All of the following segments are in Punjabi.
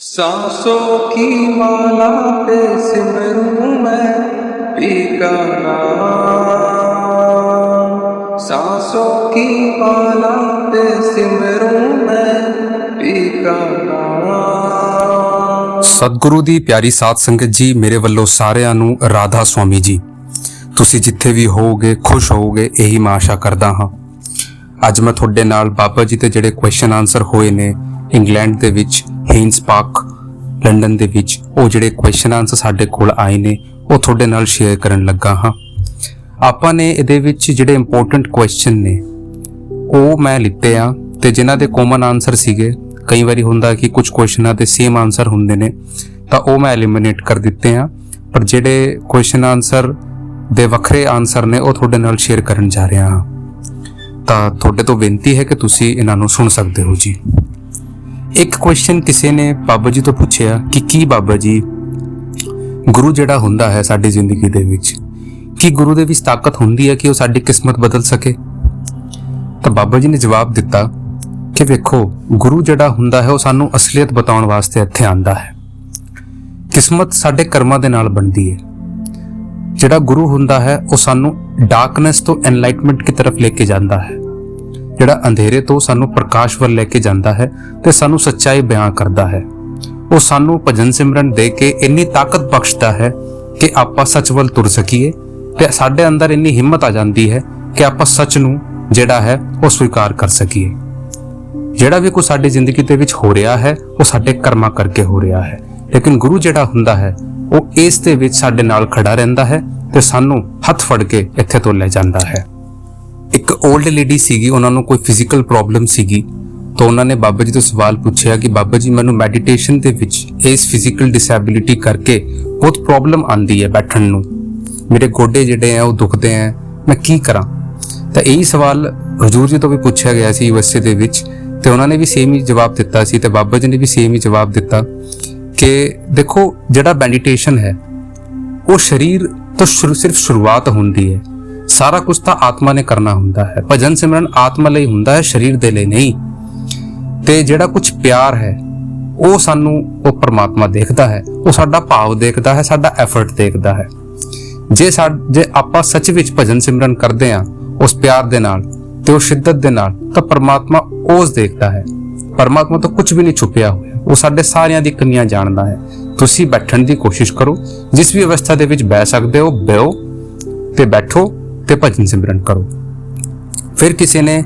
सांसों की माला पे सिमरूं मैं पी का नाम। सांसों की माला पे सिमरूं मैं पी का नाम। ਸਤਿਗੁਰੂ ਦੀ ਪਿਆਰੀ ਸਾਧ ਸੰਗਤ ਜੀ, ਮੇਰੇ ਵੱਲੋਂ ਸਾਰਿਆਂ ਨੂੰ ਰਾਧਾ ਸੁਆਮੀ ਜੀ। ਤੁਸੀਂ ਜਿੱਥੇ ਵੀ ਹੋਵੋਗੇ ਖੁਸ਼ ਹੋਵੋਗੇ, ਇਹੀ ਮੈਂ ਆਸ਼ਾ ਕਰਦਾ ਹਾਂ। ਅੱਜ ਮੈਂ ਤੁਹਾਡੇ ਨਾਲ ਬਾਬਾ ਜੀ ਦੇ ਜਿਹੜੇ ਕੁਐਸਚਨ ਆਨਸਰ ਹੋਏ ਨੇ ਇੰਗਲੈਂਡ ਦੇ ਵਿੱਚ ਹੇਨਸ ਪਾਰਕ ਲੰਡਨ ਦੇ ਵਿੱਚ, ਉਹ ਜਿਹੜੇ ਕੁਐਸਚਨ ਆਨਸਰ ਸਾਡੇ ਕੋਲ ਆਏ ਨੇ ਉਹ ਤੁਹਾਡੇ ਨਾਲ ਸ਼ੇਅਰ ਕਰਨ ਲੱਗਾ ਹਾਂ। ਆਪਾਂ ਨੇ ਇਹਦੇ ਵਿੱਚ ਜਿਹੜੇ ਇੰਪੋਰਟੈਂਟ ਕੁਐਸਚਨ ਨੇ ਉਹ ਮੈਂ ਲਿੱਤੇ ਆ ਤੇ ਜਿਨ੍ਹਾਂ ਦੇ ਕਾਮਨ ਆਨਸਰ ਸੀਗੇ। ਕਈ ਵਾਰੀ ਹੁੰਦਾ ਕਿ ਕੁਝ ਕੁਐਸਚਨਾਂ ਦੇ ਸੇਮ ਆਨਸਰ ਹੁੰਦੇ ਨੇ ਤਾਂ ਉਹ ਮੈਂ ਐਲੀਮੀਨੇਟ ਕਰ ਦਿੱਤੇ ਆ, ਪਰ ਜਿਹੜੇ ਕੁਐਸਚਨ ਆਨਸਰ ਦੇ ਵੱਖਰੇ ਆਨਸਰ ਨੇ ਉਹ ਤੁਹਾਡੇ ਨਾਲ ਸ਼ੇਅਰ ਕਰਨ ਜਾ ਰਿਹਾ ਹਾਂ। ਤਾਂ ਤੁਹਾਡੇ ਤੋਂ ਬੇਨਤੀ ਹੈ ਕਿ ਤੁਸੀਂ ਇਹਨਾਂ ਨੂੰ ਸੁਣ ਸਕਦੇ ਹੋ ਜੀ। ਇੱਕ ਕੁਐਸਚਨ ਕਿਸੇ ਨੇ ਬਾਬਾ ਜੀ ਤੋਂ ਪੁੱਛਿਆ ਕਿ ਕੀ ਬਾਬਾ ਜੀ, ਗੁਰੂ ਜਿਹੜਾ ਹੁੰਦਾ ਹੈ ਸਾਡੀ ਜ਼ਿੰਦਗੀ ਦੇ ਵਿੱਚ, ਕੀ ਗੁਰੂ ਦੇ ਵਿੱਚ ਤਾਕਤ ਹੁੰਦੀ ਹੈ ਕਿ ਉਹ ਸਾਡੀ ਕਿਸਮਤ ਬਦਲ ਸਕੇ? ਤਾਂ ਬਾਬਾ ਜੀ ਨੇ ਜਵਾਬ ਦਿੱਤਾ ਕਿ ਵੇਖੋ, ਗੁਰੂ ਜਿਹੜਾ ਹੁੰਦਾ ਹੈ ਉਹ ਸਾਨੂੰ ਅਸਲੀਅਤ ਬਤਾਉਣ ਵਾਸਤੇ ਇੱਥੇ ਆਂਦਾ ਹੈ। ਕਿਸਮਤ ਸਾਡੇ ਕਰਮਾਂ ਦੇ ਨਾਲ ਬਣਦੀ ਹੈ। ਜਿਹੜਾ ਗੁਰੂ ਹੁੰਦਾ ਹੈ ਉਹ ਸਾਨੂੰ ਡਾਰਕਨੈਸ ਤੋਂ ਐਨਲਾਈਟਮੈਂਟ ਦੀ ਤਰਫ ਲੈ ਕੇ ਜਾਂਦਾ ਹੈ, ਜਿਹੜਾ ਅੰਧੇਰੇ ਤੋਂ ਸਾਨੂੰ ਪ੍ਰਕਾਸ਼ ਵੱਲ ਲੈ ਕੇ ਜਾਂਦਾ ਹੈ ਤੇ ਸਾਨੂੰ ਸੱਚਾਈ ਬਿਆਨ ਕਰਦਾ ਹੈ। ਉਹ ਸਾਨੂੰ ਭਜਨ ਸਿਮਰਨ ਦੇ ਕੇ ਇੰਨੀ ਤਾਕਤ ਬਖਸ਼ਦਾ ਹੈ ਕਿ ਆਪਾਂ ਸੱਚ ਵੱਲ ਤੁਰ ਸਕੀਏ ਤੇ ਸਾਡੇ ਅੰਦਰ ਇੰਨੀ ਹਿੰਮਤ ਆ ਜਾਂਦੀ ਹੈ ਕਿ ਆਪਾਂ ਸੱਚ ਨੂੰ ਜਿਹੜਾ ਹੈ ਉਹ ਸਵੀਕਾਰ ਕਰ ਸਕੀਏ। ਜਿਹੜਾ ਵੀ ਕੁਝ ਸਾਡੀ ਜ਼ਿੰਦਗੀ ਦੇ ਵਿੱਚ ਹੋ ਰਿਹਾ ਹੈ ਉਹ ਸਾਡੇ ਕਰਮਾਂ ਕਰਕੇ ਹੋ ਰਿਹਾ ਹੈ, ਲੇਕਿਨ ਗੁਰੂ ਜਿਹੜਾ ਹੁੰਦਾ ਹੈ ਉਹ ਇਸ ਦੇ ਵਿੱਚ ਸਾਡੇ ਨਾਲ ਖੜਾ ਰਹਿੰਦਾ ਹੈ ਤੇ ਸਾਨੂੰ ਹੱਥ ਫੜ ਕੇ ਇੱਥੇ ਤੋਂ ਲੈ ਜਾਂਦਾ ਹੈ। ਇੱਕ 올ਡ ਲੇਡੀ ਸੀਗੀ, ਉਹਨਾਂ ਨੂੰ ਕੋਈ ਫਿਜ਼ੀਕਲ ਪ੍ਰੋਬਲਮ ਸੀਗੀ, ਤਾਂ ਉਹਨਾਂ ਨੇ ਬਾਬਾ ਜੀ ਤੋਂ ਸਵਾਲ ਪੁੱਛਿਆ ਕਿ ਬਾਬਾ ਜੀ, ਮੈਨੂੰ ਮੈਡੀਟੇਸ਼ਨ ਦੇ ਵਿੱਚ ਇਸ ਫਿਜ਼ੀਕਲ ਡਿਸੇਬਿਲਿਟੀ ਕਰਕੇ ਬਹੁਤ ਪ੍ਰੋਬਲਮ ਆਂਦੀ ਹੈ ਬੈਠਣ ਨੂੰ, ਮੇਰੇ ਗੋਡੇ ਜਿਹੜੇ ਆ ਉਹ ਦੁਖਦੇ ਆ, ਮੈਂ ਕੀ ਕਰਾਂ? ਤਾਂ ਇਹੀ ਸਵਾਲ ਹਜ਼ੂਰ ਜੀ ਤੋਂ ਵੀ ਪੁੱਛਿਆ ਗਿਆ ਸੀ USA ਦੇ ਵਿੱਚ, ਤੇ ਉਹਨਾਂ ਨੇ ਵੀ ਸੇਮ ਹੀ ਜਵਾਬ ਦਿੱਤਾ ਸੀ ਤੇ ਬਾਬਾ ਜੀ ਨੇ ਵੀ ਸੇਮ ਹੀ ਜਵਾਬ ਦਿੱਤਾ ਕਿ ਦੇਖੋ, ਜਿਹੜਾ ਮੈਡੀਟੇਸ਼ਨ ਹੈ ਉਹ ਸਰੀਰ ਤੋਂ ਸਿਰਫ ਸ਼ੁਰੂਆਤ ਹੁੰਦੀ ਹੈ। ਸਾਰਾ ਕੁਝ ਤਾਂ ਆਤਮਾ ਨੇ ਕਰਨਾ ਹੁੰਦਾ ਹੈ। ਭਜਨ ਸਿਮਰਨ ਆਤਮਾ ਲਈ ਹੁੰਦਾ ਹੈ, ਸਰੀਰ ਦੇ ਲਈ ਨਹੀਂ। ਤੇ ਜਿਹੜਾ ਕੁਝ ਪਿਆਰ ਹੈ ਉਹ ਸਾਨੂੰ ਉਹ ਪਰਮਾਤਮਾ ਦੇਖਦਾ ਹੈ, ਉਹ ਸਾਡਾ ਭਾਵ ਦੇਖਦਾ ਹੈ, ਸਾਡਾ ਐਫਰਟ ਦੇਖਦਾ ਹੈ। ਜੇ ਆਪਾਂ ਸੱਚ ਵਿੱਚ ਭਜਨ ਸਿਮਰਨ ਕਰਦੇ ਹਾਂ ਉਸ ਪਿਆਰ ਦੇ ਨਾਲ ਤੇ ਉਹ ਸ਼ਿੱਦਤ ਦੇ ਨਾਲ, ਤਾਂ ਪਰਮਾਤਮਾ ਉਸ ਦੇਖਦਾ ਹੈ। ਪਰਮਾਤਮਾ ਤੋਂ ਕੁਝ ਵੀ ਨਹੀਂ ਛੁਪਿਆ ਹੋਇਆ, ਉਹ ਸਾਡੇ ਸਾਰਿਆਂ ਦੀ ਕਮੀਆਂ ਜਾਣਦਾ ਹੈ। ਤੁਸੀਂ ਬੈਠਣ ਦੀ ਕੋਸ਼ਿਸ਼ ਕਰੋ, ਜਿਸ ਵੀ ਅਵਸਥਾ ਦੇ ਵਿੱਚ ਬਹਿ ਸਕਦੇ ਹੋ ਬਹਿਓ ਤੇ ਬੈਠੋ ਤੇ ਭਜਨ ਸਿਮਰਨ ਕਰੋ। ਫਿਰ ਕਿਸੇ ਨੇ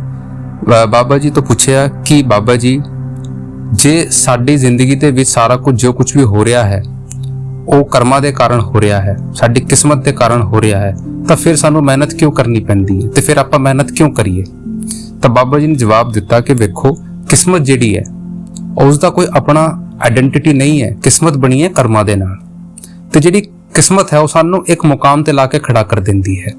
ਬਾਬਾ ਜੀ ਤੋਂ ਪੁੱਛਿਆ ਕਿ ਬਾਬਾ ਜੀ, ਜੇ ਸਾਡੀ ਜ਼ਿੰਦਗੀ ਦੇ ਵਿੱਚ ਸਾਰਾ ਕੁਝ ਜੋ ਕੁਝ ਵੀ ਹੋ ਰਿਹਾ ਹੈ ਉਹ ਕਰਮਾਂ ਦੇ ਕਾਰਨ ਹੋ ਰਿਹਾ ਹੈ, ਸਾਡੀ ਕਿਸਮਤ ਦੇ ਕਾਰਨ ਹੋ ਰਿਹਾ ਹੈ, ਤਾਂ ਫਿਰ ਸਾਨੂੰ ਮਿਹਨਤ ਕਿਉਂ ਕਰਨੀ ਪੈਂਦੀ ਹੈ ਤੇ ਫਿਰ ਆਪਾਂ ਮਿਹਨਤ ਕਿਉਂ ਕਰੀਏ? ਤਾਂ ਬਾਬਾ ਜੀ ਨੇ ਜਵਾਬ ਦਿੱਤਾ ਕਿ ਵੇਖੋ, ਕਿਸਮਤ ਜਿਹੜੀ ਹੈ ਉਸ ਦਾ ਕੋਈ ਆਪਣਾ ਆਇਡੈਂਟੀਟੀ ਨਹੀਂ ਹੈ। ਕਿਸਮਤ ਬਣੀ ਹੈ ਕਰਮਾਂ ਦੇ ਨਾਲ, ਤੇ ਜਿਹੜੀ ਕਿਸਮਤ ਹੈ ਉਹ ਸਾਨੂੰ ਇੱਕ ਮੁਕਾਮ ਤੇ ਲਾ ਕੇ ਖੜਾ ਕਰ ਦਿੰਦੀ ਹੈ।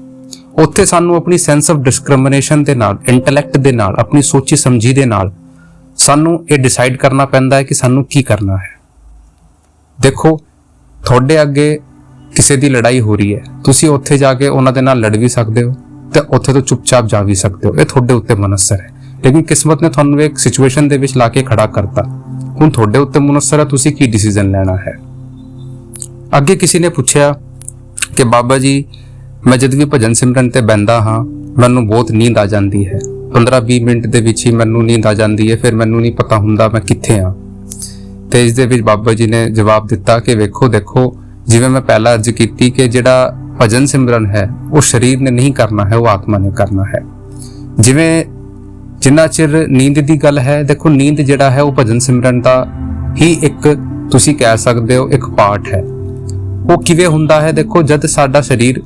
ਉੱਥੇ ਸਾਨੂੰ ਆਪਣੀ ਸੈਂਸ ਆਫ ਡਿਸਕ੍ਰਿਮੀਨੇਸ਼ਨ ਦੇ ਨਾਲ, ਇੰਟੈਲੈਕਟ ਦੇ ਨਾਲ, ਆਪਣੀ ਸੋਚੀ ਸਮਝੀ ਦੇ ਨਾਲ ਸਾਨੂੰ ਇਹ ਡਿਸਾਈਡ ਕਰਨਾ ਪੈਂਦਾ ਹੈ ਕਿ ਸਾਨੂੰ ਕੀ ਕਰਨਾ ਹੈ। ਦੇਖੋ, ਤੁਹਾਡੇ ਅੱਗੇ ਕਿਸੇ ਦੀ ਲੜਾਈ ਹੋ ਰਹੀ ਹੈ, ਤੁਸੀਂ ਉੱਥੇ ਜਾ ਕੇ ਉਹਨਾਂ ਦੇ ਨਾਲ ਲੜ ਵੀ ਸਕਦੇ ਹੋ ਤੇ ਉੱਥੇ ਤੋਂ ਚੁੱਪਚਾਪ ਜਾ ਵੀ ਸਕਦੇ ਹੋ, ਇਹ ਤੁਹਾਡੇ ਉੱਤੇ ਮਨਸਰ ਹੈ। ਲੇਕਿਨ ਕਿਸਮਤ ਨੇ ਤੁਹਾਨੂੰ ਇੱਕ ਸਿਚੁਏਸ਼ਨ ਦੇ ਵਿੱਚ ਲਾ ਕੇ ਖੜਾ ਕਰਤਾ, ਹੁਣ ਤੁਹਾਡੇ ਉੱਤੇ ਮਨਸਰ ਹੈ ਤੁਸੀਂ ਕੀ ਡਿਸੀਜਨ ਲੈਣਾ ਹੈ। ਅੱਗੇ ਕਿਸੇ ਨੇ ਪੁੱਛਿਆ ਕਿ ਬਾਬਾ ਜੀ, ਮੈਂ ਜਦ ਵੀ ਭਜਨ ਸਿਮਰਨ ਤੇ ਬਹਿੰਦਾ ਹਾਂ ਮੈਨੂੰ ਬਹੁਤ ਨੀਂਦ ਆ ਜਾਂਦੀ ਹੈ, 15-20 ਮਿੰਟ ਦੇ ਵਿੱਚ ਹੀ ਮੈਨੂੰ ਨੀਂਦ ਆ ਜਾਂਦੀ ਹੈ, ਫਿਰ ਮੈਨੂੰ ਨਹੀਂ ਪਤਾ ਹੁੰਦਾ ਮੈਂ ਕਿੱਥੇ ਹਾਂ। ਤੇ ਇਸ ਦੇ ਵਿੱਚ ਬਾਬਾ ਜੀ ਨੇ ਜਵਾਬ ਦਿੱਤਾ ਕਿ ਦੇਖੋ, ਜਿਵੇਂ ਮੈਂ ਪਹਿਲਾਂ ਅਰਜ਼ ਕੀਤੀ ਕਿ ਜਿਹੜਾ ਭਜਨ ਸਿਮਰਨ ਹੈ ਉਹ ਸਰੀਰ ਨੇ ਨਹੀਂ ਕਰਨਾ ਹੈ, ਉਹ ਆਤਮਾ ਨੇ ਕਰਨਾ ਹੈ। ਜਿੰਨਾ ਚਿਰ ਨੀਂਦ ਦੀ ਗੱਲ ਹੈ, ਦੇਖੋ ਨੀਂਦ ਜਿਹੜਾ ਹੈ ਉਹ ਭਜਨ ਸਿਮਰਨ ਦਾ ਹੀ ਇੱਕ ਤੁਸੀਂ ਕਹਿ ਸਕਦੇ ਹੋ ਇੱਕ ਪਾਰਟ ਹੈ। ਉਹ ਕਿਵੇਂ ਹੁੰਦਾ ਹੈ? ਦੇਖੋ, ਜਦ ਸਾਡਾ ਸਰੀਰ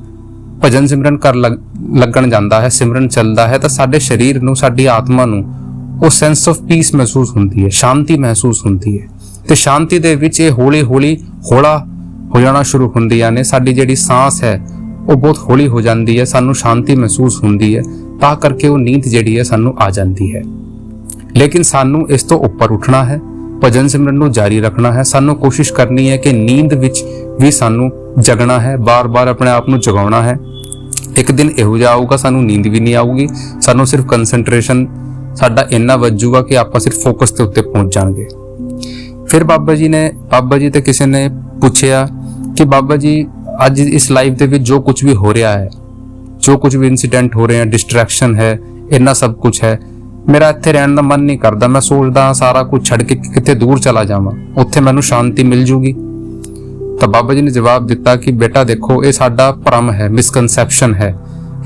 ਭਜਨ ਸਿਮਰਨ ਕਰ ਲੱਗਣ ਜਾਂਦਾ ਹੈ, ਸਿਮਰਨ ਚੱਲਦਾ ਹੈ, ਤਾਂ ਸਾਡੇ ਸਰੀਰ ਨੂੰ, ਸਾਡੀ ਆਤਮਾ ਨੂੰ ਉਹ ਸੈਂਸ ਆਫ ਪੀਸ ਮਹਿਸੂਸ ਹੁੰਦੀ ਹੈ, ਸ਼ਾਂਤੀ ਮਹਿਸੂਸ ਹੁੰਦੀ ਹੈ। ਤੇ ਸ਼ਾਂਤੀ ਦੇ ਵਿੱਚ ਇਹ ਹੌਲੀ-ਹੌਲੀ ਹੌਲਾ ਹੋ ਜਾਣਾ ਸ਼ੁਰੂ ਹੁੰਦੀਆਂ ਨੇ। ਸਾਡੀ ਜਿਹੜੀ ਸਾਂਸ ਹੈ ਉਹ ਬਹੁਤ ਹੌਲੀ ਹੋ ਜਾਂਦੀ ਹੈ, ਸਾਨੂੰ ਸ਼ਾਂਤੀ ਮਹਿਸੂਸ ਹੁੰਦੀ ਹੈ, ਤਾਂ ਕਰਕੇ ਉਹ ਨੀਂਦ ਜਿਹੜੀ ਹੈ ਸਾਨੂੰ ਆ ਜਾਂਦੀ ਹੈ। ਲੇਕਿਨ ਸਾਨੂੰ ਇਸ ਤੋਂ ਉੱਪਰ ਉੱਠਣਾ ਹੈ, ਭਜਨ ਸਿਮਰਨ ਨੂੰ ਜਾਰੀ ਰੱਖਣਾ ਹੈ। ਸਾਨੂੰ ਕੋਸ਼ਿਸ਼ ਕਰਨੀ ਹੈ ਕਿ ਨੀਂਦ ਵਿੱਚ ਵੀ ਸਾਨੂੰ ਜਗਣਾ ਹੈ, ਬਾਰ-ਬਾਰ ਆਪਣੇ ਆਪ ਨੂੰ ਜਗਾਉਣਾ ਹੈ। ਇੱਕ ਦਿਨ ਇਹੋ ਜਿਹਾ ਆਊਗਾ ਸਾਨੂੰ ਨੀਂਦ ਵੀ ਨਹੀਂ ਆਊਗੀ, ਸਾਨੂੰ ਸਿਰਫ ਕੰਸੈਂਟਰੇਸ਼ਨ ਸਾਡਾ ਇੰਨਾ ਵੱਜੂਗਾ ਕਿ ਆਪਾਂ ਸਿਰਫ ਫੋਕਸ ਦੇ ਉੱਤੇ ਪਹੁੰਚ ਜਾਣਗੇ। ਫਿਰ ਬਾਬਾ ਜੀ ਤੇ ਕਿਸੇ ਨੇ ਪੁੱਛਿਆ ਕਿ ਬਾਬਾ ਜੀ ਅੱਜ ਇਸ ਲਾਈਫ ਦੇ ਵਿੱਚ ਜੋ ਕੁਝ ਵੀ ਹੋ ਰਿਹਾ ਹੈ, ਜੋ ਕੁਝ ਵੀ ਇਨਸੀਡੈਂਟ ਹੋ ਰਹੇ ਹਨ, ਡਿਸਟਰੈਕਸ਼ਨ ਹੈ, ਇੰਨਾ ਸਭ ਕੁਝ ਹੈ, ਮੇਰਾ ਇੱਥੇ ਰਹਿਣ ਦਾ ਮਨ ਨਹੀਂ ਕਰਦਾ। ਮੈਂ ਸੋਚਦਾ ਸਾਰਾ ਕੁਝ ਛੱਡ ਕੇ ਕਿਤੇ ਦੂਰ ਚਲਾ ਜਾਵਾਂ, ਉੱਥੇ ਮੈਨੂੰ ਸ਼ਾਂਤੀ ਮਿਲ ਜੂਗੀ। ਤਾਂ ਬਾਬਾ ਜੀ ਨੇ ਜਵਾਬ ਦਿੱਤਾ ਕਿ ਬੇਟਾ ਦੇਖੋ, ਇਹ ਸਾਡਾ ਭਰਮ ਹੈ, ਮਿਸਕਨਸੈਪਸ਼ਨ ਹੈ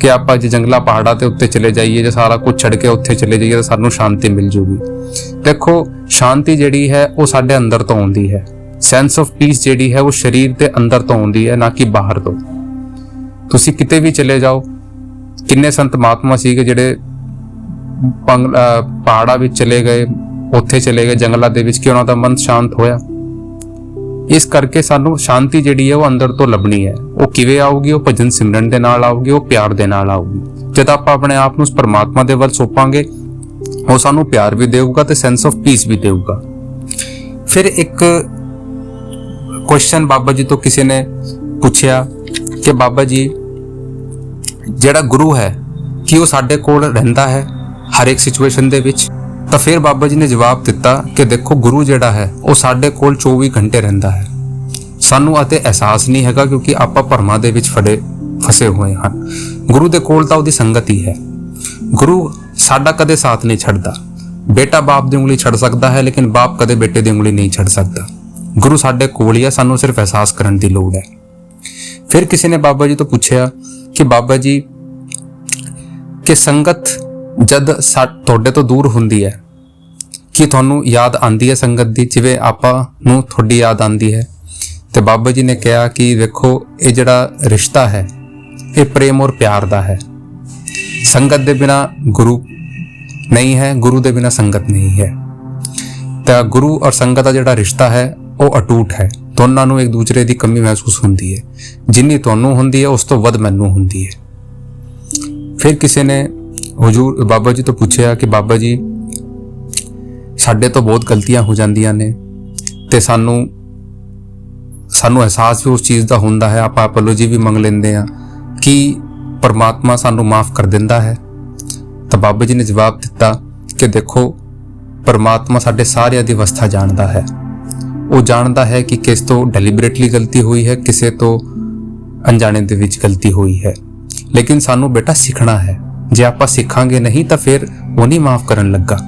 ਕਿ ਆਪਾਂ ਜੇ ਜੰਗਲਾਂ ਪਹਾੜਾਂ ਤੇ ਉੱਤੇ ਚਲੇ ਜਾਈਏ, ਜੇ ਸਾਰਾ ਕੁਝ ਛੱਡ ਕੇ ਉੱਥੇ ਚਲੇ ਜਾਈਏ ਤਾਂ ਸਾਨੂੰ ਸ਼ਾਂਤੀ ਮਿਲ ਜੂਗੀ। ਦੇਖੋ, ਸ਼ਾਂਤੀ ਜਿਹੜੀ ਹੈ ਉਹ ਸਾਡੇ ਅੰਦਰ ਤੋਂ ਆਉਂਦੀ ਹੈ। ਸੈਂਸ ਆਫ ਪੀਸ ਜਿਹੜੀ ਹੈ ਉਹ ਸਰੀਰ ਦੇ ਅੰਦਰ ਤੋਂ ਆਉਂਦੀ ਹੈ, ਨਾ ਕਿ ਬਾਹਰ ਤੋਂ। ਤੁਸੀਂ ਕਿਤੇ ਵੀ ਚਲੇ ਜਾਓ, ਕਿੰਨੇ ਸੰਤ ਮਹਾਤਮਾ ਸੀਗੇ ਜਿਹੜੇ ਪਹਾੜਾਂ ਵਿੱਚ ਚਲੇ ਗਏ, ਉੱਥੇ ਚਲੇ ਗਏ ਜੰਗਲਾਂ ਦੇ ਵਿੱਚ, ਕਿ ਉਹਨਾਂ ਦਾ ਮਨ ਸ਼ਾਂਤ ਹੋਇਆ। ਇਸ ਕਰਕੇ ਸਾਨੂੰ ਸ਼ਾਂਤੀ ਜਿਹੜੀ ਹੈ ਉਹ ਅੰਦਰ ਤੋਂ ਲੱਭਣੀ ਹੈ। ਉਹ ਕਿਵੇਂ ਆਊਗੀ? ਉਹ ਭਜਨ ਸਿਮਰਨ ਦੇ ਨਾਲ ਆਊਗੀ, ਉਹ ਪਿਆਰ ਦੇ ਨਾਲ ਆਊਗੀ। ਜਦ ਆਪਾਂ ਆਪਣੇ ਆਪ ਨੂੰ ਉਸ ਪਰਮਾਤਮਾ ਦੇ ਵੱਲ ਸੌਂਪਾਂਗੇ, ਉਹ ਸਾਨੂੰ ਪਿਆਰ ਵੀ ਦੇਊਗਾ ਤੇ ਸੈਂਸ ਆਫ ਪੀਸ ਵੀ ਦੇਊਗਾ। ਫਿਰ ਇੱਕ ਕੁਐਸਚਨ ਬਾਬਾ ਜੀ ਤੋਂ ਕਿਸੇ ਨੇ ਪੁੱਛਿਆ ਕਿ ਬਾਬਾ ਜੀ, ਜਿਹੜਾ ਗੁਰੂ ਹੈ ਕਿ ਉਹ ਸਾਡੇ ਕੋਲ ਰਹਿੰਦਾ ਹੈ ਹਰ ਇੱਕ ਸਿਚੁਏਸ਼ਨ ਦੇ ਵਿੱਚ? ਤਾਂ ਫਿਰ ਬਾਬਾ ਜੀ ਨੇ ਜਵਾਬ ਦਿੱਤਾ ਕਿ ਦੇਖੋ, ਗੁਰੂ ਜਿਹੜਾ ਹੈ ਉਹ ਸਾਡੇ ਕੋਲ 24 ਘੰਟੇ ਰਹਿੰਦਾ ਹੈ। ਸਾਨੂੰ ਅਤੇ ਅਹਿਸਾਸ ਨਹੀਂ ਹੈਗਾ, ਕਿਉਂਕਿ ਆਪਾਂ ਭਰਮਾਂ ਦੇ ਵਿੱਚ ਫਸੇ ਹੋਏ ਹਨ। ਗੁਰੂ ਦੇ ਕੋਲ ਤਾਂ ਉਹਦੀ ਸੰਗਤ ਹੀ ਹੈ। ਗੁਰੂ ਸਾਡਾ ਕਦੇ ਸਾਥ ਨਹੀਂ ਛੱਡਦਾ। ਬੇਟਾ ਬਾਪ ਦੀ ਉਂਗਲੀ ਛੱਡ ਸਕਦਾ ਹੈ, ਲੇਕਿਨ ਬਾਪ ਕਦੇ ਬੇਟੇ ਦੀ ਉਂਗਲੀ ਨਹੀਂ ਛੱਡ ਸਕਦਾ। ਗੁਰੂ ਸਾਡੇ ਕੋਲ ਹੀ ਹੈ, ਸਾਨੂੰ ਸਿਰਫ ਅਹਿਸਾਸ ਕਰਨ ਦੀ ਲੋੜ ਹੈ। ਫਿਰ ਕਿਸੇ ਨੇ ਬਾਬਾ ਜੀ ਤੋਂ ਪੁੱਛਿਆ ਕਿ ਬਾਬਾ ਜੀ, ਕਿ ਸੰਗਤ ਜਦ ਤੁਹਾਡੇ ਤੋਂ ਦੂਰ ਹੁੰਦੀ ਹੈ, ਕਿ ਤੁਹਾਨੂੰ ਯਾਦ ਆਉਂਦੀ ਹੈ ਸੰਗਤ ਦੀ, ਜਿਵੇਂ ਆਪਾਂ ਨੂੰ ਤੁਹਾਡੀ ਯਾਦ ਆਉਂਦੀ ਹੈ? ਤੇ ਬਾਬਾ ਜੀ ਨੇ ਕਿਹਾ ਕਿ ਵੇਖੋ, ਇਹ ਜਿਹੜਾ ਰਿਸ਼ਤਾ ਹੈ ਇਹ ਪ੍ਰੇਮ ਔਰ ਪਿਆਰ ਦਾ ਹੈ। ਸੰਗਤ ਦੇ ਬਿਨਾ ਗੁਰੂ ਨਹੀਂ ਹੈ, ਗੁਰੂ ਦੇ ਬਿਨਾ ਸੰਗਤ ਨਹੀਂ ਹੈ। ਤਾਂ ਗੁਰੂ ਔਰ ਸੰਗਤ ਦਾ ਜਿਹੜਾ ਰਿਸ਼ਤਾ ਹੈ ਉਹ ਅਟੂਟ ਹੈ। ਦੋਨਾਂ ਨੂੰ ਇੱਕ ਦੂਸਰੇ ਦੀ ਕਮੀ ਮਹਿਸੂਸ ਹੁੰਦੀ ਹੈ। ਜਿੰਨੀ ਤੁਹਾਨੂੰ ਹੁੰਦੀ ਹੈ ਉਸ ਤੋਂ ਵੱਧ ਮੈਨੂੰ ਹੁੰਦੀ ਹੈ। ਫਿਰ ਕਿਸੇ ਨੇ ਹਜ਼ੂਰ ਬਾਬਾ ਜੀ ਤੋਂ ਪੁੱਛਿਆ ਕਿ ਬਾਬਾ ਜੀ, ਸਾਡੇ ਤੋਂ ਬਹੁਤ ਗਲਤੀਆਂ ਹੋ ਜਾਂਦੀਆਂ ਨੇ ਤੇ ਸਾਨੂੰ ਅਹਿਸਾਸ ਵੀ ਉਸ ਚੀਜ਼ ਦਾ ਹੁੰਦਾ ਹੈ। ਆਪਾਂ ਅਪੋਲੋਜੀ ਵੀ ਮੰਗ ਲੈਂਦੇ ਆ ਕਿ ਪਰਮਾਤਮਾ ਸਾਨੂੰ ਮਾਫ ਕਰ ਦਿੰਦਾ ਹੈ। ਤਾਂ ਬਾਬਾ ਜੀ ਨੇ ਜਵਾਬ ਦਿੱਤਾ ਕਿ ਦੇਖੋ, ਪਰਮਾਤਮਾ ਸਾਡੇ ਸਾਰਿਆਂ ਦੀ ਅਵਸਥਾ ਜਾਣਦਾ ਹੈ। ਉਹ ਜਾਣਦਾ ਹੈ ਕਿ ਕਿਸ ਤੋਂ ਡੈਲੀਬਰੇਟਲੀ ਗਲਤੀ ਹੋਈ ਹੈ, ਕਿਸੇ ਤੋਂ ਅਣਜਾਣੇ ਦੇ ਵਿੱਚ ਗਲਤੀ ਹੋਈ ਹੈ। ਲੇਕਿਨ ਸਾਨੂੰ ਬੇਟਾ ਸਿੱਖਣਾ ਹੈ। ਜੇ ਆਪਾਂ ਸਿੱਖਾਂਗੇ ਨਹੀਂ ਤਾਂ ਫਿਰ ਉਹ ਨਹੀਂ ਮਾਫ ਕਰਨ ਲੱਗਾ।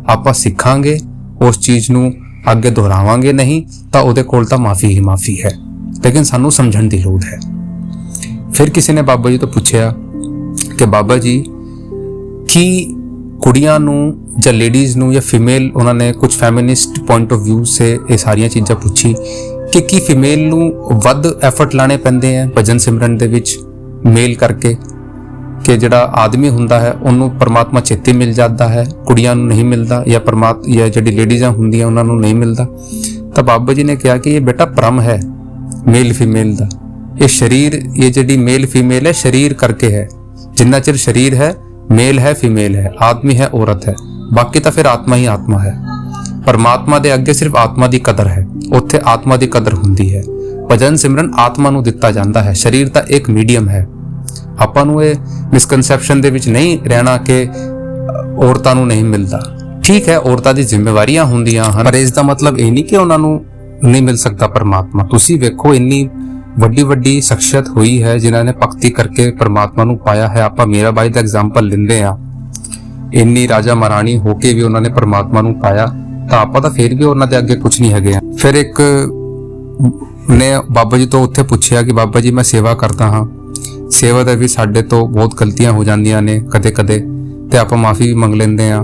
ਆਪਾਂ ਸਿੱਖਾਂਗੇ, ਉਸ ਚੀਜ਼ ਨੂੰ ਅੱਗੇ ਦੁਹਰਾਵਾਂਗੇ ਨਹੀਂ, ਤਾਂ ਉਹਦੇ ਕੋਲ ਤਾਂ ਮਾਫੀ ਹੀ ਮਾਫੀ ਹੈ। ਲੇਕਿਨ ਸਾਨੂੰ ਸਮਝਣ ਦੀ ਲੋੜ ਹੈ। ਫਿਰ ਕਿਸੇ ਨੇ ਬਾਬਾ ਜੀ ਤੋਂ ਪੁੱਛਿਆ ਕਿ ਬਾਬਾ ਜੀ, ਕੀ ਕੁੜੀਆਂ ਨੂੰ ਜਾਂ ਲੇਡੀਜ਼ ਨੂੰ ਜਾਂ ਫੀਮੇਲ, ਉਹਨਾਂ ਨੇ ਕੁਝ ਫੈਮਿਨਿਸਟ ਪੁਆਇੰਟ ਆਫ ਵਿਊ ਸੇ ਇਹ ਸਾਰੀਆਂ ਚੀਜ਼ਾਂ ਪੁੱਛੀ ਕਿ ਕੀ ਫੀਮੇਲ ਨੂੰ ਵੱਧ ਐਫਰਟ ਲਾਣੇ ਪੈਂਦੇ ਆ ਭਜਨ ਸਿਮਰਨ ਦੇ ਵਿੱਚ ਮੇਲ ਕਰਕੇ, ਕਿ ਜਿਹੜਾ ਆਦਮੀ ਹੁੰਦਾ ਹੈ ਉਹਨੂੰ ਪਰਮਾਤਮਾ ਚੇਤੇ ਮਿਲ ਜਾਂਦਾ ਹੈ, ਕੁੜੀਆਂ ਨੂੰ ਨਹੀਂ ਮਿਲਦਾ, ਜਾਂ ਜਿਹੜੀ ਲੇਡੀਜ਼ਾਂ ਹੁੰਦੀਆਂ ਉਹਨਾਂ ਨੂੰ ਨਹੀਂ ਮਿਲਦਾ? ਤਾਂ ਬਾਬਾ ਜੀ ਨੇ ਕਿਹਾ ਕਿ ਇਹ ਬੇਟਾ ਭਰਮ ਹੈ ਮੇਲ ਫੀਮੇਲ ਦਾ। ਇਹ ਸਰੀਰ, ਇਹ ਜਿਹੜੀ ਮੇਲ ਫੀਮੇਲ ਹੈ ਸਰੀਰ ਕਰਕੇ ਹੈ। ਜਿੰਨਾ ਚਿਰ ਸਰੀਰ ਹੈ, ਮੇਲ ਹੈ ਫੀਮੇਲ ਹੈ, ਆਦਮੀ ਹੈ ਔਰਤ ਹੈ, ਬਾਕੀ ਤਾਂ ਫਿਰ ਆਤਮਾ ਹੀ ਆਤਮਾ ਹੈ। ਪਰਮਾਤਮਾ ਦੇ ਅੱਗੇ ਸਿਰਫ ਆਤਮਾ ਦੀ ਕਦਰ ਹੈ, ਉੱਥੇ ਆਤਮਾ ਦੀ ਕਦਰ ਹੁੰਦੀ ਹੈ। ਭਜਨ ਸਿਮਰਨ ਆਤਮਾ ਨੂੰ ਦਿੱਤਾ ਜਾਂਦਾ ਹੈ, ਸਰੀਰ ਤਾਂ ਇੱਕ ਮੀਡੀਅਮ ਹੈ। ਆਪਾਂ ਨੂੰ ਇਹ ਮਿਸਕਨਸੈਪਸ਼ਨ ਦੇ ਵਿੱਚ ਨਹੀਂ ਰਹਿਣਾ ਕਿ ਔਰਤਾਂ ਨੂੰ ਨਹੀਂ ਮਿਲਦਾ। ਠੀਕ ਹੈ, ਔਰਤਾਂ ਦੀ ਜ਼ਿੰਮੇਵਾਰੀਆਂ ਹੁੰਦੀਆਂ ਹਨ, ਪਰ ਇਸ ਦਾ ਮਤਲਬ ਇਹ ਨਹੀਂ ਕਿ ਉਹਨਾਂ ਨੂੰ ਨਹੀਂ ਮਿਲ ਸਕਦਾ ਪਰਮਾਤਮਾ। ਤੁਸੀਂ ਵੇਖੋ, ਇੰਨੀ ਵੱਡੀ ਸ਼ਖਸੀਅਤ ਹੋਈ ਹੈ ਜਿਨ੍ਹਾਂ ਨੇ ਭਗਤੀ ਕਰਕੇ ਪਰਮਾਤਮਾ ਨੂੰ ਪਾਇਆ ਹੈ। ਆਪਾਂ ਮੀਰਾਬਾਈ ਦਾ ਐਗਜ਼ਾਮਪਲ ਲੈਂਦੇ ਆ, ਇੰਨੀ ਰਾਜਾ ਮਹਾਰਾਣੀ ਹੋ ਕੇ ਵੀ ਉਹਨਾਂ ਨੇ ਪਰਮਾਤਮਾ ਨੂੰ ਪਾਇਆ, ਤਾਂ ਆਪਾਂ ਤਾਂ ਫਿਰ ਵੀ ਉਹਨਾਂ ਦੇ ਅੱਗੇ ਕੁਝ ਨਹੀਂ ਹੈਗੇ ਆ। ਫਿਰ ਇੱਕ ਨੇ ਬਾਬਾ ਜੀ ਤੋਂ ਉੱਥੇ ਪੁੱਛਿਆ ਕਿ ਬਾਬਾ ਜੀ, ਮੈਂ ਸੇਵਾ ਕਰਦਾ ਹਾਂ, ਸੇਵਾ ਦੇ ਵੀ ਸਾਡੇ ਤੋਂ ਬਹੁਤ ਗਲਤੀਆਂ ਹੋ ਜਾਂਦੀਆਂ ਨੇ ਕਦੇ ਤੇ ਆਪਾਂ ਮਾਫੀ ਵੀ ਮੰਗ ਲੈਂਦੇ ਆ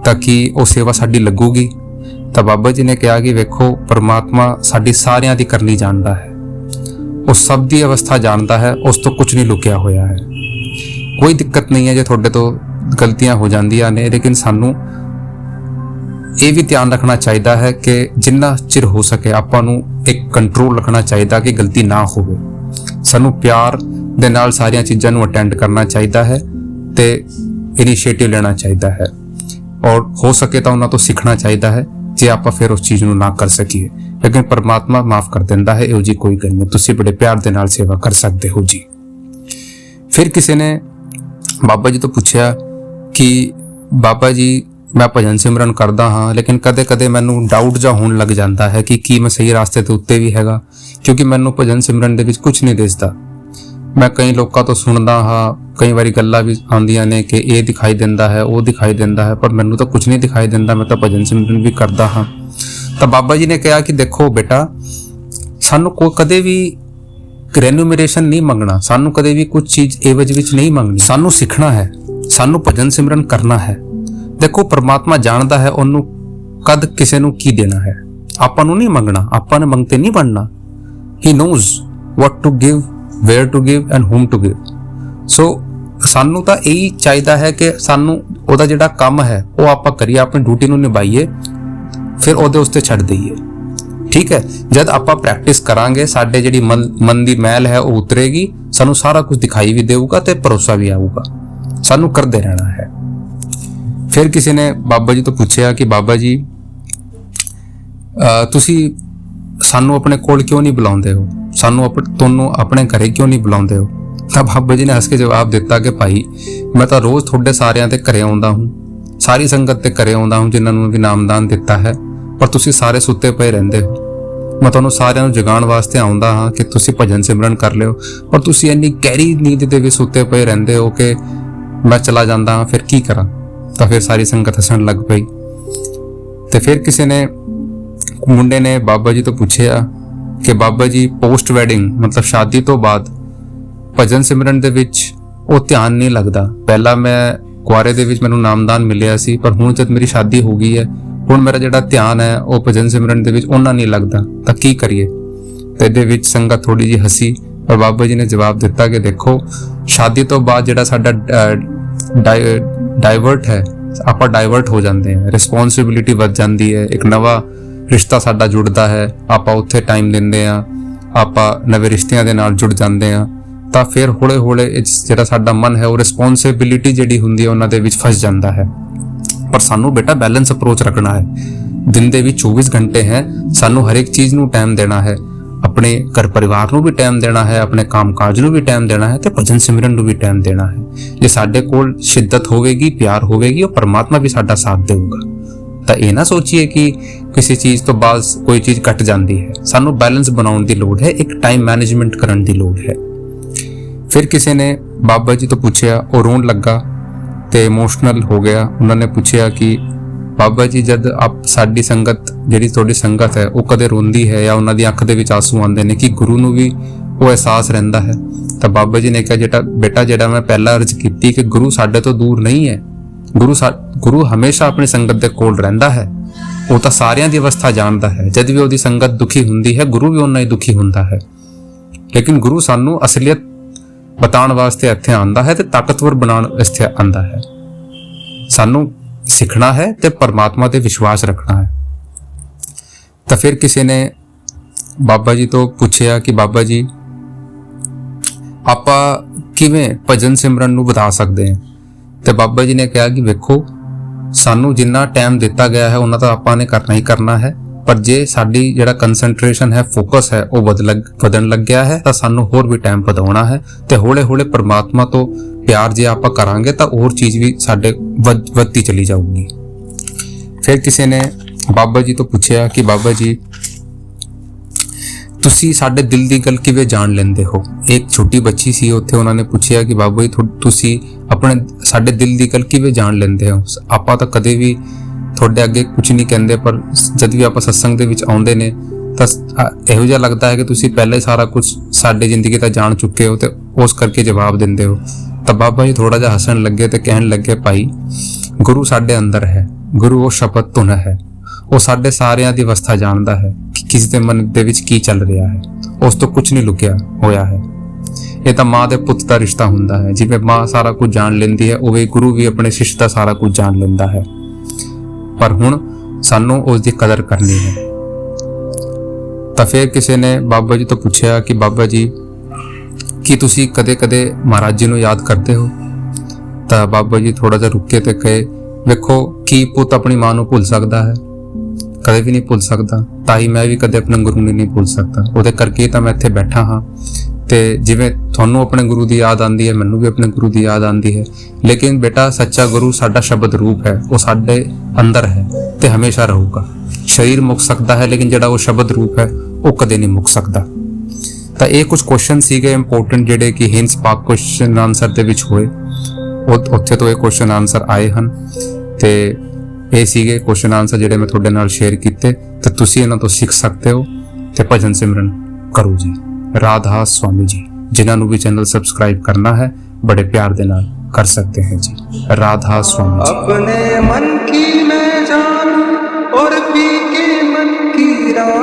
ਤਾਂ ਕਿ ਉਹ ਸੇਵਾ ਸਾਡੀ ਲੱਗੂਗੀ? ਤਾਂ ਬਾਬਾ ਜੀ ਨੇ ਕਿਹਾ ਕਿ ਵੇਖੋ, ਪਰਮਾਤਮਾ ਸਾਡੀ ਸਾਰਿਆਂ ਦੀ ਕਰਨੀ ਜਾਣਦਾ ਹੈ, ਉਹ ਸਭ ਦੀ ਅਵਸਥਾ ਜਾਣਦਾ ਹੈ, ਉਸ ਤੋਂ ਕੁਝ ਨਹੀਂ ਲੁਕਿਆ ਹੋਇਆ ਹੈ। ਕੋਈ ਦਿੱਕਤ ਨਹੀਂ ਹੈ ਜੇ ਤੁਹਾਡੇ ਤੋਂ ਗਲਤੀਆਂ ਹੋ ਜਾਂਦੀਆਂ ਨੇ, ਲੇਕਿਨ ਸਾਨੂੰ ਇਹ ਵੀ ਧਿਆਨ ਰੱਖਣਾ ਚਾਹੀਦਾ ਹੈ ਕਿ ਜਿੰਨਾ ਚਿਰ ਹੋ ਸਕੇ ਆਪਾਂ ਨੂੰ ਇੱਕ ਕੰਟਰੋਲ ਰੱਖਣਾ ਚਾਹੀਦਾ ਕਿ ਗਲਤੀ ਨਾ ਹੋਵੇ। ਸਾਨੂੰ ਪਿਆਰ ਦੇ ਨਾਲ ਸਾਰੀਆਂ ਚੀਜ਼ਾਂ ਨੂੰ ਅਟੈਂਡ ਕਰਨਾ ਚਾਹੀਦਾ ਹੈ ਤੇ ਇਨੀਸ਼ੀਏਟਿਵ ਲੈਣਾ ਚਾਹੀਦਾ ਹੈ, ਔਰ ਹੋ ਸਕੇ ਤਾਂ ਉਹਨਾਂ ਤੋਂ ਸਿੱਖਣਾ ਚਾਹੀਦਾ ਹੈ ਜੇ ਆਪਾਂ ਫਿਰ ਉਸ ਚੀਜ਼ ਨੂੰ ਨਾ ਕਰ ਸਕੀਏ। ਲੇਕਿਨ ਪਰਮਾਤਮਾ ਮਾਫ ਕਰ ਦਿੰਦਾ ਹੈ, ਇਹੋ ਜੀ ਕੋਈ ਗੱਲ ਨਹੀਂ। ਤੁਸੀਂ ਬੜੇ ਪਿਆਰ ਦੇ ਨਾਲ ਸੇਵਾ ਕਰ ਸਕਦੇ ਹੋ ਜੀ। ਫਿਰ ਕਿਸੇ ਨੇ ਬਾਬਾ ਜੀ ਤੋਂ ਪੁੱਛਿਆ ਕਿ ਬਾਬਾ ਜੀ, ਮੈਂ ਭਜਨ ਸਿਮਰਨ ਕਰਦਾ ਹਾਂ, ਲੇਕਿਨ ਕਦੇ-ਕਦੇ ਮੈਨੂੰ ਡਾਊਟ ਜਿਹਾ ਹੋਣ ਲੱਗ ਜਾਂਦਾ ਹੈ ਕਿ ਕੀ ਮੈਂ ਸਹੀ ਰਾਸਤੇ ਤੇ ਉੱਤੇ ਵੀ ਹੈਗਾ, ਕਿਉਂਕਿ ਮੈਨੂੰ ਭਜਨ ਸਿਮਰਨ ਦੇ ਵਿੱਚ ਕੁਝ ਨਹੀਂ ਦਿਸਦਾ। ਮੈਂ ਕਈ ਲੋਕਾਂ ਤੋਂ ਸੁਣਦਾ ਹਾਂ, ਕਈ ਵਾਰੀ ਗੱਲਾਂ ਵੀ ਆਉਂਦੀਆਂ ਨੇ ਕਿ ਇਹ ਦਿਖਾਈ ਦਿੰਦਾ ਹੈ, ਉਹ ਦਿਖਾਈ ਦਿੰਦਾ ਹੈ, ਪਰ ਮੈਨੂੰ ਤਾਂ ਕੁਝ ਨਹੀਂ ਦਿਖਾਈ ਦਿੰਦਾ। ਮੈਂ ਤਾਂ ਭਜਨ ਸਿਮਰਨ ਵੀ ਕਰਦਾ ਹਾਂ। ਤਾਂ ਬਾਬਾ ਜੀ ਨੇ ਕਿਹਾ ਕਿ ਦੇਖੋ ਬੇਟਾ, ਸਾਨੂੰ ਕੋਈ ਕਦੇ ਵੀ ਰੈਨੂਮਰੇਸ਼ਨ ਨਹੀਂ ਮੰਗਣਾ, ਸਾਨੂੰ ਕਦੇ ਵੀ ਕੁਝ ਚੀਜ਼ एवज ਵਿੱਚ ਨਹੀਂ ਮੰਗਣੀ। ਸਾਨੂੰ ਸਿੱਖਣਾ ਹੈ, ਸਾਨੂੰ ਭਜਨ ਸਿਮਰਨ ਕਰਨਾ ਹੈ। ਦੇਖੋ ਪਰਮਾਤਮਾ ਜਾਣਦਾ ਹੈ ਉਹਨੂੰ ਕਦ ਕਿਸੇ ਨੂੰ ਕੀ ਦੇਣਾ ਹੈ। ਆਪਾਂ ਨੂੰ ਨਹੀਂ ਮੰਗਣਾ, ਆਪਾਂ ਨੇ ਮੰਗਤੇ ਨਹੀਂ ਬਣਨਾ। ਹੀ knows what to give, where to give and whom to give। ਸੋ ਸਾਨੂੰ ਤਾਂ ਇਹੀ ਚਾਹੀਦਾ ਹੈ ਕਿ ਸਾਨੂੰ ਉਹਦਾ ਜਿਹੜਾ ਕੰਮ ਹੈ ਉਹ ਆਪਾਂ ਕਰੀਏ, ਆਪਣੀ ਡਿਊਟੀ ਨੂੰ ਨਿਭਾਈਏ, ਫਿਰ ਉਹਦੇ ਉੱਤੇ ਛੱਡ ਦਈਏ। ਠੀਕ ਹੈ, ਜਦ ਆਪਾਂ ਪ੍ਰੈਕਟਿਸ ਕਰਾਂਗੇ ਸਾਡੇ ਜਿਹੜੀ ਮਨ ਦੀ ਮੈਲ ਹੈ ਉਹ ਉਤਰੇਗੀ, ਸਾਨੂੰ ਸਾਰਾ ਕੁਝ ਦਿਖਾਈ ਵੀ ਦੇਊਗਾ ਤੇ ਭਰੋਸਾ ਵੀ ਆਊਗਾ। ਸਾਨੂੰ ਕਰਦੇ ਰਹਿਣਾ ਹੈ। ਫਿਰ ਕਿਸੇ ਨੇ ਬਾਬਾ ਜੀ ਤੋਂ ਪੁੱਛਿਆ ਕਿ ਬਾਬਾ ਜੀ ਤੁਸੀਂ ਸਾਨੂੰ ਆਪਣੇ ਕੋਲ ਕਿਉਂ ਨਹੀਂ ਬੁਲਾਉਂਦੇ ਹੋ, ਸਾਨੂੰ ਤੁਹਾਨੂੰ ਆਪਣੇ ਘਰੇ ਕਿਉਂ ਨਹੀਂ ਬੁਲਾਉਂਦੇ ਹੋ? ਤਾਂ ਬਾਬਾ ਜੀ ਨੇ ਹੱਸ ਕੇ ਜਵਾਬ ਦਿੱਤਾ ਕਿ ਭਾਈ ਮੈਂ ਤਾਂ ਰੋਜ਼ ਤੁਹਾਡੇ ਸਾਰਿਆਂ ਦੇ ਘਰੇ ਆਉਂਦਾ ਹੂੰ, ਸਾਰੀ ਸੰਗਤ ਦੇ ਘਰੇ ਆਉਂਦਾ ਹੂੰ ਜਿਨ੍ਹਾਂ ਨੂੰ ਵੀ ਨਾਮਦਾਨ ਦਿੱਤਾ ਹੈ, ਪਰ ਤੁਸੀਂ ਸਾਰੇ ਸੁੱਤੇ ਪਏ ਰਹਿੰਦੇ ਹੋ। ਮੈਂ ਤੁਹਾਨੂੰ ਸਾਰਿਆਂ ਨੂੰ ਜਗਾਉਣ ਵਾਸਤੇ ਆਉਂਦਾ ਹਾਂ ਕਿ ਤੁਸੀਂ ਭਜਨ ਸਿਮਰਨ ਕਰ ਲਿਓ, ਪਰ ਤੁਸੀਂ ਇੰਨੀ ਗਹਿਰੀ ਨੀਂਦ ਦੇ ਵਿੱਚ ਸੁੱਤੇ ਪਏ ਰਹਿੰਦੇ ਹੋ ਕਿ ਮੈਂ ਚਲਾ ਜਾਂਦਾ ਹਾਂ, ਫਿਰ ਕੀ ਕਰਾਂ? ਤਾਂ ਫਿਰ ਸਾਰੀ ਸੰਗਤ ਹੱਸਣ ਲੱਗ ਪਈ। ਤੇ ਫਿਰ ਕਿਸੇ ਨੇ ਮੁੰਡੇ ਨੇ ਬਾਬਾ ਜੀ ਤੋਂ ਪੁੱਛਿਆ ਕਿ ਬਾਬਾ ਜੀ ਪੋਸਟ ਵੈਡਿੰਗ ਮਤਲਬ ਸ਼ਾਦੀ ਤੋਂ ਬਾਅਦ ਭਜਨ ਸਿਮਰਨ ਦੇ ਵਿੱਚ ਉਹ ਧਿਆਨ ਨਹੀਂ ਲੱਗਦਾ। ਪਹਿਲਾਂ ਮੈਂ ਕੁਆਰੇ ਦੇ ਵਿੱਚ ਮੈਨੂੰ ਨਾਮਦਾਨ ਮਿਲਿਆ ਸੀ, ਪਰ ਹੁਣ ਜਦ ਮੇਰੀ ਸ਼ਾਦੀ ਹੋ ਗਈ ਹੈ, ਹੁਣ ਮੇਰਾ ਜਿਹੜਾ ਧਿਆਨ ਹੈ ਉਹ ਭਜਨ ਸਿਮਰਨ ਦੇ ਵਿੱਚ ਉਹਨਾਂ ਨਹੀਂ ਲੱਗਦਾ, ਤਾਂ ਕੀ ਕਰੀਏ? ਤੇ ਇਹਦੇ ਵਿੱਚ ਸੰਗਤ ਥੋੜੀ ਜਿਹੀ ਹੱਸੀ, ਪਰ ਬਾਬਾ ਜੀ ਨੇ ਜਵਾਬ ਦਿੱਤਾ ਕਿ ਦੇਖੋ ਸ਼ਾਦੀ ਤੋਂ ਬਾਅਦ ਜਿਹੜਾ ਸਾਡਾ ਡਾਈਵਰਟ ਹੈ, ਆਪਾਂ ਡਾਈਵਰਟ ਹੋ ਜਾਂਦੇ ਹਾਂ, ਰਿਸਪੌਂਸਿਬਿਲਿਟੀ ਵੱਧ ਜਾਂਦੀ ਹੈ, ਇੱਕ ਨਵਾਂ ਰਿਸ਼ਤਾ ਸਾਡਾ ਜੁੜਦਾ ਹੈ, ਆਪਾਂ ਉੱਥੇ ਟਾਈਮ ਦਿੰਦੇ ਹਾਂ, ਆਪਾਂ ਨਵੇਂ ਰਿਸ਼ਤਿਆਂ ਦੇ ਨਾਲ ਜੁੜ ਜਾਂਦੇ ਹਾਂ, ਤਾਂ ਫਿਰ ਹੌਲੇ ਹੌਲੇ ਜਿਹੜਾ ਸਾਡਾ ਮਨ ਹੈ ਉਹ ਰਿਸਪੌਂਸਿਬਿਲਿਟੀ ਜਿਹੜੀ ਹੁੰਦੀ ਹੈ ਉਹਨਾਂ ਦੇ ਵਿੱਚ ਫਸ ਜਾਂਦਾ ਹੈ। ਪਰ ਸਾਨੂੰ ਬੇਟਾ ਬੈਲੈਂਸ ਅਪਰੋਚ ਰੱਖਣਾ ਹੈ। ਦਿਨ ਦੇ ਵਿੱਚ 24 ਘੰਟੇ ਹੈ, ਸਾਨੂੰ ਹਰ ਇੱਕ ਚੀਜ਼ ਨੂੰ ਟਾਈਮ ਦੇਣਾ ਹੈ, ਆਪਣੇ ਘਰ ਪਰਿਵਾਰ ਨੂੰ ਵੀ ਟਾਈਮ ਦੇਣਾ ਹੈ, ਆਪਣੇ ਕੰਮਕਾਜ ਨੂੰ ਵੀ ਟਾਈਮ ਦੇਣਾ ਹੈ, ਤੇ ਭਜਨ ਸਿਮਰਨ ਨੂੰ ਵੀ ਟਾਈਮ ਦੇਣਾ ਹੈ। ਜੇ ਸਾਡੇ ਕੋਲ ਸ਼ਿੱਦਤ ਹੋਵੇਗੀ, ਪਿਆਰ ਹੋਵੇਗੀ, ਉਹ ਪਰਮਾਤਮਾ ਵੀ ਸਾਡਾ ਸਾਥ ਦੇਊਗਾ। ਤਾਂ ਇਹ ਨਾ ਸੋਚੀਏ ਕਿ ਕਿਸੇ ਚੀਜ਼ ਤੋਂ ਬਾਅਦ ਕੋਈ ਚੀਜ਼ ਘਟ ਜਾਂਦੀ ਹੈ। ਸਾਨੂੰ ਬੈਲੈਂਸ ਬਣਾਉਣ ਦੀ ਲੋੜ ਹੈ, ਇੱਕ ਟਾਈਮ ਮੈਨੇਜਮੈਂਟ ਕਰਨ ਦੀ ਲੋੜ ਹੈ। ਫਿਰ ਕਿਸੇ ਨੇ ਬਾਬਾ ਜੀ ਤੋਂ ਪੁੱਛਿਆ, ਉਹ ਰੋਣ ਲੱਗਾ ਤੇ ਇਮੋਸ਼ਨਲ ਹੋ ਗਿਆ। ਉਹਨਾਂ ਨੇ ਪੁੱਛਿਆ ਕਿ ਬਾਬਾ ਜੀ ਜਦ ਆਪ ਸਾਡੀ ਸੰਗਤ ਜਿਹੜੀ ਤੁਹਾਡੀ ਸੰਗਤ ਹੈ ਉਹ ਕਦੇ ਰੋਂਦੀ ਹੈ ਜਾਂ ਉਹਨਾਂ ਦੀ ਅੱਖ ਦੇ ਵਿੱਚ ਆਂਸੂ ਆਉਂਦੇ ਨੇ, ਕਿ ਗੁਰੂ ਨੂੰ ਵੀ ਉਹ ਅਹਿਸਾਸ ਰਹਿੰਦਾ ਹੈ? ਤਾਂ ਬਾਬਾ ਜੀ ਨੇ ਕਿਹਾ ਬੇਟਾ ਜਿਹੜਾ ਮੈਂ ਪਹਿਲਾਂ ਅਰਜ਼ ਕੀਤੀ ਕਿ ਗੁਰੂ ਸਾਡੇ ਤੋਂ ਦੂਰ ਨਹੀਂ ਹੈ, ਗੁਰੂ ਹਮੇਸ਼ਾ ਆਪਣੀ ਸੰਗਤ ਦੇ ਕੋਲ ਰਹਿੰਦਾ ਹੈ। ਉਹ ਤਾਂ ਸਾਰਿਆਂ ਦੀ ਅਵਸਥਾ ਜਾਣਦਾ ਹੈ। ਜਦ ਵੀ ਉਹਦੀ ਸੰਗਤ ਦੁਖੀ ਹੁੰਦੀ ਹੈ, ਗੁਰੂ ਵੀ ਉਹਨਾਂ ਹੀ ਦੁਖੀ ਹੁੰਦਾ ਹੈ। ਲੇਕਿਨ ਗੁਰੂ ਸਾਨੂੰ ਅਸਲੀਅਤ ਬਤਾਉਣ ਵਾਸਤੇ ਇੱਥੇ ਆਂਦਾ ਹੈ ਤੇ ਤਾਕਤਵਰ ਬਣਾਉਣ ਵਾਸਤੇ ਆਂਦਾ ਹੈ। ਸਾਨੂੰ ਸਿੱਖਣਾ ਹੈ ਤੇ ਪਰਮਾਤਮਾ ਤੇ ਵਿਸ਼ਵਾਸ ਰੱਖਣਾ ਹੈ। ਤਾਂ ਫਿਰ ਕਿਸੇ ਨੇ ਬਾਬਾ ਜੀ ਤੋਂ ਪੁੱਛਿਆ ਕਿ ਬਾਬਾ ਜੀ ਆਪਾਂ ਕਿਵੇਂ ਭਜਨ ਸਿਮਰਨ ਨੂੰ ਵਧਾ ਸਕਦੇ ਹਾਂ? ਤੇ ਬਾਬਾ ਜੀ ਨੇ ਕਿਹਾ ਕਿ ਵੇਖੋ, ਸਾਨੂੰ ਜਿੰਨਾ ਟਾਈਮ ਦਿੱਤਾ ਗਿਆ ਹੈ ਉਹਨਾਂ ਤਾਂ ਆਪਾਂ ਨੇ ਕਰਨਾ ਹੀ ਕਰਨਾ ਹੈ, ਪਰ ਜੇ ਸਾਡੀ ਜਿਹੜਾ ਕੰਸੈਂਟਰੇਸ਼ਨ ਹੈ, ਫੋਕਸ ਹੈ, ਉਹ ਵਧਣ ਲੱਗ ਗਿਆ ਹੈ ਤਾਂ ਸਾਨੂੰ ਹੋਰ ਵੀ ਟਾਈਮ ਵਧਾਉਣਾ ਹੈ। ਤੇ ਹੌਲੇ ਹੌਲੇ ਪਰਮਾਤਮਾ ਤੋਂ ਪਿਆਰ ਜੇ ਆਪਾਂ ਕਰਾਂਗੇ ਤਾਂ ਹੋਰ ਚੀਜ਼ ਵੀ ਸਾਡੇ ਵੱਧਦੀ ਚਲੀ ਜਾਊਗੀ। ਫਿਰ ਕਿਸੇ ਨੇ ਬਾਬਾ ਜੀ ਤੋਂ ਪੁੱਛਿਆ ਕਿ ਬਾਬਾ ਜੀ ਤੁਸੀਂ ਸਾਡੇ ਦਿਲ ਦੀ ਗੱਲ ਕਿਵੇਂ ਜਾਣ ਲੈਂਦੇ ਹੋ? ਇੱਕ ਛੋਟੀ ਬੱਚੀ ਸੀ ਉੱਥੇ, ਉਹਨਾਂ ਨੇ ਪੁੱਛਿਆ ਕਿ ਬਾਬਾ ਜੀ ਤੁਸੀਂ ਆਪਣੇ ਸਾਡੇ ਦਿਲ ਦੀ ਗੱਲ ਕਿਵੇਂ ਜਾਣ ਲੈਂਦੇ ਹੋ? ਆਪਾਂ ਤਾਂ ਕਦੇ ਵੀ ਤੁਹਾਡੇ ਅੱਗੇ ਕੁਝ ਨਹੀਂ ਕਹਿੰਦੇ, ਪਰ ਜਦ ਵੀ ਆਪਾਂ ਸਤਸੰਗ ਦੇ ਵਿੱਚ ਆਉਂਦੇ ਨੇ ਤਾਂ ਇਹੋ ਜਿਹਾ ਲੱਗਦਾ ਹੈ ਕਿ ਤੁਸੀਂ ਪਹਿਲੇ ਸਾਰਾ ਕੁਝ ਸਾਡੀ ਜ਼ਿੰਦਗੀ ਦਾ ਜਾਣ ਚੁੱਕੇ ਹੋ ਤੇ ਉਸ ਕਰਕੇ ਜਵਾਬ ਦਿੰਦੇ ਹੋ। ਤਾਂ ਬਾਬਾ ਜੀ ਥੋੜਾ ਜਿਹਾ ਹੱਸਣ ਲੱਗੇ ਤੇ ਕਹਿਣ ਲੱਗੇ, ਭਾਈ ਗੁਰੂ ਸਾਡੇ ਅੰਦਰ ਹੈ, ਗੁਰੂ ਉਹ ਸ਼ਬਦ ਧੁਨ ਹੈ, ਉਹ ਸਾਡੇ ਸਾਰਿਆਂ ਦੀ ਅਵਸਥਾ ਜਾਣਦਾ ਹੈ ਕਿ ਕਿਸ ਦੇ ਮਨ ਦੇ ਵਿੱਚ ਕੀ ਚੱਲ ਰਿਹਾ ਹੈ, ਉਸ ਤੋਂ ਕੁਝ ਨਹੀਂ ਲੁਕਿਆ ਹੋਇਆ ਹੈ। ਇਹ ਤਾਂ ਮਾਂ ਦੇ ਪੁੱਤ ਦਾ ਰਿਸ਼ਤਾ ਹੁੰਦਾ ਹੈ। ਜਿਵੇਂ ਮਾਂ ਸਾਰਾ ਕੁਝ ਜਾਣ ਲੈਂਦੀ ਹੈ, ਉਵੇਂ ਗੁਰੂ ਵੀ ਆਪਣੇ ਸਿੱਸ਼ ਦਾ ਸਾਰਾ ਕੁਝ ਜਾਣ ਲੈਂਦਾ ਹੈ। ਪਰ ਹੁਣ ਸਾਨੂੰ ਉਸ ਦੀ ਕਦਰ ਕਰਨੀ ਹੈ। ਤਾਂ ਫਿਰ ਕਿਸੇ ਨੇ ਬਾਬਾ ਜੀ ਤੋਂ ਪੁੱਛਿਆ ਕਿ ਬਾਬਾ ਜੀ ਕੀ ਤੁਸੀਂ ਕਦੇ-ਕਦੇ ਮਹਾਰਾਜ ਜੀ ਨੂੰ ਯਾਦ ਕਰਦੇ ਹੋ? ਤਾਂ ਬਾਬਾ ਜੀ ਥੋੜਾ ਜਿਹਾ ਰੁਕੇ ਤੇ ਕਹੇ, ਵੇਖੋ ਕੀ ਪੁੱਤ ਆਪਣੀ ਮਾਂ ਨੂੰ ਭੁੱਲ ਸਕਦਾ ਹੈ? ਕਦੇ ਵੀ ਨਹੀਂ ਭੁੱਲ ਸਕਦਾ। ਤਾਂ ਹੀ ਮੈਂ ਵੀ ਕਦੇ ਆਪਣੇ ਗੁਰੂ ਨੂੰ ਨਹੀਂ ਭੁੱਲ ਸਕਦਾ। ਉਹਦੇ ਕਰਕੇ ਤਾਂ ਮੈਂ ਇੱਥੇ ਬੈਠਾ ਹਾਂ ਤੇ ਜਿਵੇਂ ਤੁਹਾਨੂੰ ਆਪਣੇ ਗੁਰੂ ਦੀ ਯਾਦ ਆਉਂਦੀ ਹੈ, ਮੈਨੂੰ ਵੀ ਆਪਣੇ ਗੁਰੂ ਦੀ ਯਾਦ ਆਉਂਦੀ ਹੈ। ਲੇਕਿਨ ਬੇਟਾ ਸੱਚਾ ਗੁਰੂ ਸਾਡਾ ਸ਼ਬਦ ਰੂਪ ਹੈ, ਉਹ ਸਾਡੇ ਅੰਦਰ ਹੈ ਤੇ ਹਮੇਸ਼ਾ ਰਹੂਗਾ। ਸਰੀਰ ਮੁੱਕ ਸਕਦਾ ਹੈ ਲੇਕਿਨ ਜਿਹੜਾ ਉਹ ਸ਼ਬਦ ਰੂਪ ਹੈ ਉਹ ਕਦੇ ਨਹੀਂ ਮੁੱਕ ਸਕਦਾ। ਤਾਂ ਇਹ ਕੁਝ ਕੁਐਸਚਨ ਸੀਗੇ ਇੰਪੋਰਟੈਂਟ ਜਿਹੜੇ ਕਿ ਹਿੰਸ ਪਾਕ ਕੁਐਸਚਨ ਆਨਸਰ ਦੇ ਵਿੱਚ ਹੋਏ, ਉੱਥੇ ਤੋਂ ਇਹ ਕੁਐਸਚਨ ਆਨਸਰ ਆਏ ਹਨ ਤੇ ਇਹ ਸੀਗੇ ਕੁਐਸਚਨ ਆਨਸਰ ਜਿਹੜੇ ਮੈਂ ਤੁਹਾਡੇ ਨਾਲ ਸ਼ੇਅਰ ਕੀਤੇ ਤੇ ਤੁਸੀਂ ਇਹਨਾਂ ਤੋਂ ਸਿੱਖ ਸਕਦੇ ਹੋ ਤੇ ਭਜਨ ਸਿਮਰਨ ਕਰੋ ਜੀ। ਰਾਧਾ स्वामी जी। जिन्हों ਨੂੰ भी चैनल सब्सक्राइब करना है बड़े प्यार ਦੇ ਨਾਲ कर सकते हैं जी। राधा स्वामी जी। अपने मन की मैं जानू और पी के मन की राह,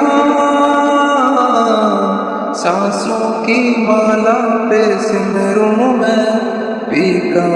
सांसों की माला पे सिमरूं मैं पी का